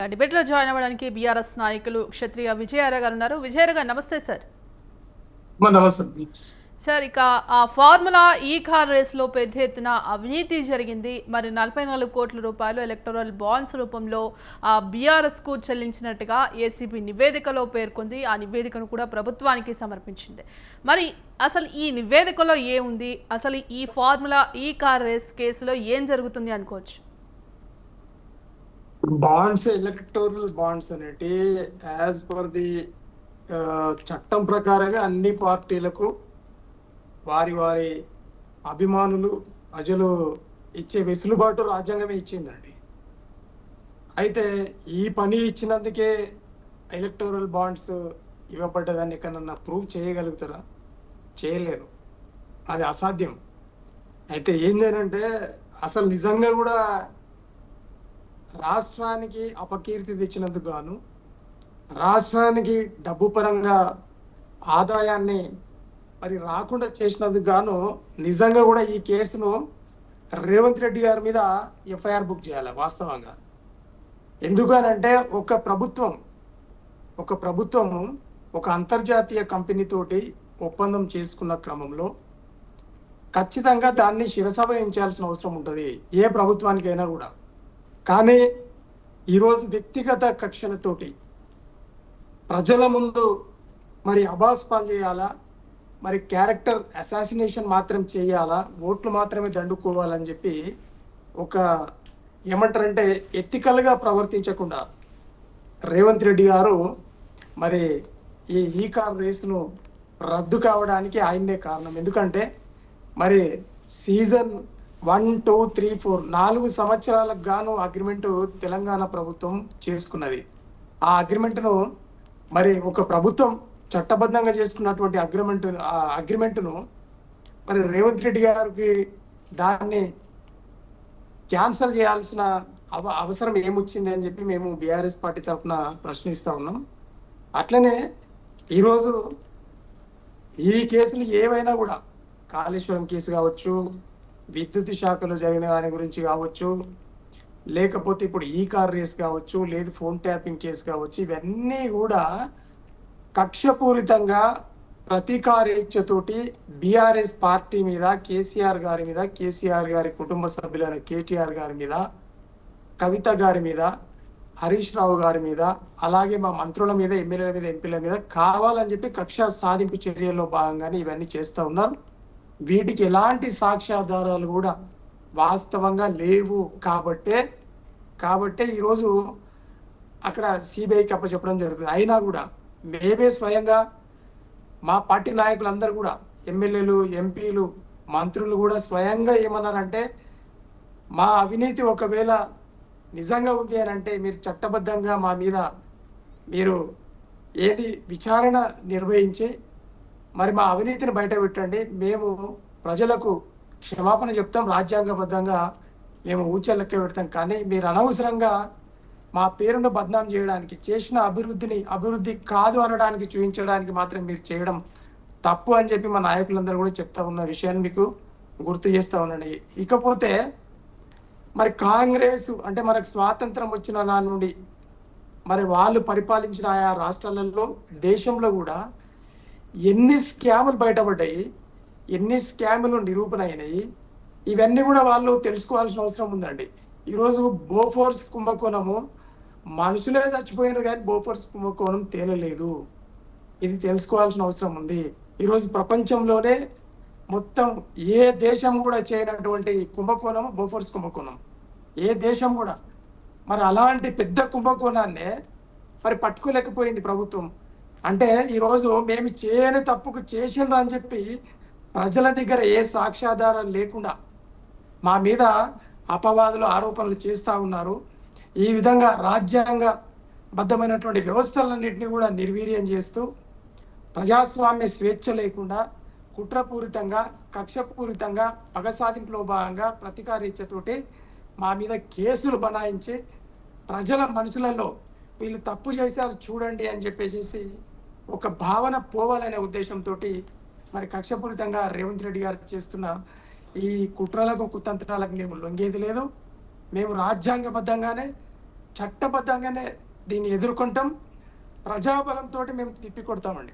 Debate లో join అవ్వడానికి BRS నాయకులు క్షత్రియ విజయారావు గారు ఉన్నారు. విజయారావు గారు నమస్తే సార్. నమస్తే సార్, ఇక ఆ ఫార్ములా ఈ కార్ రేస్ లో పెద్ద ఎత్తున అవినీతి జరిగింది. మరి 44 కోట్ల రూపాయలు ఎలక్టోరల్ బాండ్స్ రూపంలో ఆ బీఆర్ఎస్ కు చెల్లించినట్టుగా ఏసీబీ నివేదికలో పేర్కొంది. ఆ నివేదికను కూడా ప్రభుత్వానికి సమర్పించింది. మరి అసలు ఈ నివేదికలో ఏముంది, అసలు ఈ ఫార్ములా ఈ కార్ రేస్ కేసులో ఏం జరుగుతుంది అనుకోవచ్చు? బాండ్స్, ఎలక్టోరల్ బాండ్స్ అనేటి యాజ్ పర్ ది చట్టం ప్రకారంగా అన్ని పార్టీలకు వారి వారి అభిమానులు ప్రజలు ఇచ్చే వెసులుబాటు రాజ్యాంగమే ఇచ్చిందండి. అయితే ఈ పని ఇచ్చినందుకే ఎలక్టోరల్ బాండ్స్ ఇవ్వబడ్డదాన్ని ఎక్కడన్నా ప్రూవ్ చేయగలుగుతారా? చేయలేరు, అది అసాధ్యం. అయితే ఏంటంటే అసలు నిజంగా కూడా రాష్ట్రానికి అపకీర్తి తెచ్చినందుకు గాను, రాష్ట్రానికి డబ్బు పరంగా ఆదాయాన్ని మరి రాకుండా చేసినందుకు గాను నిజంగా కూడా ఈ కేసును రేవంత్ రెడ్డి గారి మీద ఎఫ్ఐఆర్ బుక్ చేయాలి వాస్తవంగా. ఎందుకనంటే ఒక ప్రభుత్వము ఒక అంతర్జాతీయ కంపెనీతోటి ఒప్పందం చేసుకున్న క్రమంలో ఖచ్చితంగా దాన్ని శిరసావహించాల్సిన అవసరం ఉంటుంది ఏ ప్రభుత్వానికైనా కూడా. కానీ ఈరోజు వ్యక్తిగత కక్షలతోటి ప్రజల ముందు మరి అబాస్పాలు చేయాలా, మరి క్యారెక్టర్ అసాసినేషన్ మాత్రం చేయాలా, ఓట్లు మాత్రమే దండుకోవాలని చెప్పి ఒక ఏమంటారంటే ఎథికల్గా ప్రవర్తించకుండా రేవంత్ రెడ్డి గారు మరి ఈ కార్ రేసును రద్దు కావడానికి ఆయన్నే కారణం. ఎందుకంటే మరి సీజన్ 1, 2, 3, 4 4 సంవత్సరాలకు గాను అగ్రిమెంట్ తెలంగాణ ప్రభుత్వం చేసుకున్నది. ఆ అగ్రిమెంట్ను మరి ఒక ప్రభుత్వం చట్టబద్ధంగా చేసుకున్నటువంటి అగ్రిమెంట్ను మరి రేవంత్ రెడ్డి గారికి దాన్ని క్యాన్సల్ చేయాల్సిన అవసరం ఏమొచ్చింది అని చెప్పి మేము బీఆర్ఎస్ పార్టీ తరఫున ప్రశ్నిస్తూ ఉన్నాం. అట్లనే ఈరోజు ఈ కేసులు ఏవైనా కూడా కాళేశ్వరం కేసు కావచ్చు, విద్యుత్ శాఖలో జరిగిన దాని గురించి కావచ్చు, లేకపోతే ఇప్పుడు ఈ కార్ రేస్ కావచ్చు, లేదు ఫోన్ ట్యాపింగ్ కేసు కావచ్చు, ఇవన్నీ కూడా కక్షపూరితంగా ప్రతీకారేచ్ఛతోటి బీఆర్ఎస్ పార్టీ మీద, కేసీఆర్ గారి మీద, కేసీఆర్ గారి కుటుంబ సభ్యులైన కేటీఆర్ గారి మీద, కవిత గారి మీద, హరీష్ రావు గారి మీద, అలాగే మా మంత్రుల మీద, ఎమ్మెల్యేల మీద, ఎంపీల మీద కావాలని చెప్పి కక్ష సాధింపు చర్యల్లో భాగంగానే ఇవన్నీ చేస్తూ ఉన్నారు. వీటికి ఎలాంటి సాక్ష్యాధారాలు కూడా వాస్తవంగా లేవు. కాబట్టే ఈరోజు అక్కడ సిబిఐకి అప్పచెప్పడం జరుగుతుంది. అయినా కూడా మేమే స్వయంగా మా పార్టీ నాయకులందరూ కూడా, ఎమ్మెల్యేలు, ఎంపీలు, మంత్రులు కూడా స్వయంగా ఏమన్నారంటే, మా అవినీతి ఒకవేళ నిజంగా ఉంది అని అంటే మీరు చట్టబద్ధంగా మా మీద మీరు ఏది విచారణ నిర్వహించి మరి మా అవినీతిని బయట పెట్టండి, మేము ప్రజలకు క్షమాపణ చెప్తాం, రాజ్యాంగబద్ధంగా మేము ఊచలెక్క పెడతాం. కానీ మీరు అనవసరంగా మా పేరును బద్నాం చేయడానికి, చేసిన అభివృద్ధి కాదు అనడానికి, చూపించడానికి మాత్రం మీరు చేయడం తప్పు అని చెప్పి మా నాయకులందరూ కూడా చెప్తా ఉన్న విషయాన్ని మీకు గుర్తు చేస్తూ ఉన్నాను. ఇకపోతే మరి కాంగ్రెస్ అంటే మనకు స్వాతంత్రం వచ్చిన నా నుండి మరి వాళ్ళు పరిపాలించిన ఆయా రాష్ట్రాలలో, దేశంలో కూడా ఎన్ని స్కాములు బయటపడ్డాయి, ఎన్ని స్కాములు నిరూపణ అయినాయి, ఇవన్నీ కూడా వాళ్ళు తెలుసుకోవాల్సిన అవసరం ఉందండి. ఈరోజు బోఫోర్స్ కుంభకోణము మనుషులే చచ్చిపోయినారు కానీ బోఫోర్స్ కుంభకోణం తేలలేదు. ఇది తెలుసుకోవాల్సిన అవసరం ఉంది. ఈరోజు ప్రపంచంలోనే మొత్తం ఏ దేశం కూడా చేయనటువంటి కుంభకోణం బోఫోర్స్ కుంభకోణం, ఏ దేశం కూడా. మరి అలాంటి పెద్ద కుంభకోణాన్నే మరి పట్టుకోలేకపోయింది ప్రభుత్వం. అంటే ఈరోజు మేము చేయని తప్పుకు చేసిండ్రు అని చెప్పి ప్రజల దగ్గర ఏ సాక్ష్యాధారాలు లేకుండా మా మీద అపవాదులు, ఆరోపణలు చేస్తూ ఉన్నారు. ఈ విధంగా రాజ్యాంగబద్ధమైనటువంటి వ్యవస్థలన్నింటినీ కూడా నిర్వీర్యం చేస్తూ, ప్రజాస్వామ్య స్వేచ్ఛ లేకుండా కుట్రపూరితంగా, కక్షపూరితంగా, పగ సాధింపులో భాగంగా ప్రతీకారేచ్ఛతోటి మా మీద కేసులు బనాయించి ప్రజల మనసులలో వీళ్ళు తప్పు చేశారు చూడండి అని చెప్పేసి ఒక భావన పోవాలనే ఉద్దేశంతో మరి కక్షపూరితంగా రేవంత్ రెడ్డి గారు చేస్తున్న ఈ కుట్రలకు, కుతంత్రాలకు మేము లొంగేది లేదు. మేము రాజ్యాంగబద్ధంగానే చట్టబద్ధంగానే దీన్ని ఎదుర్కొంటాం. ప్రజాబలంతో మేము తిప్పి కొడతామండి.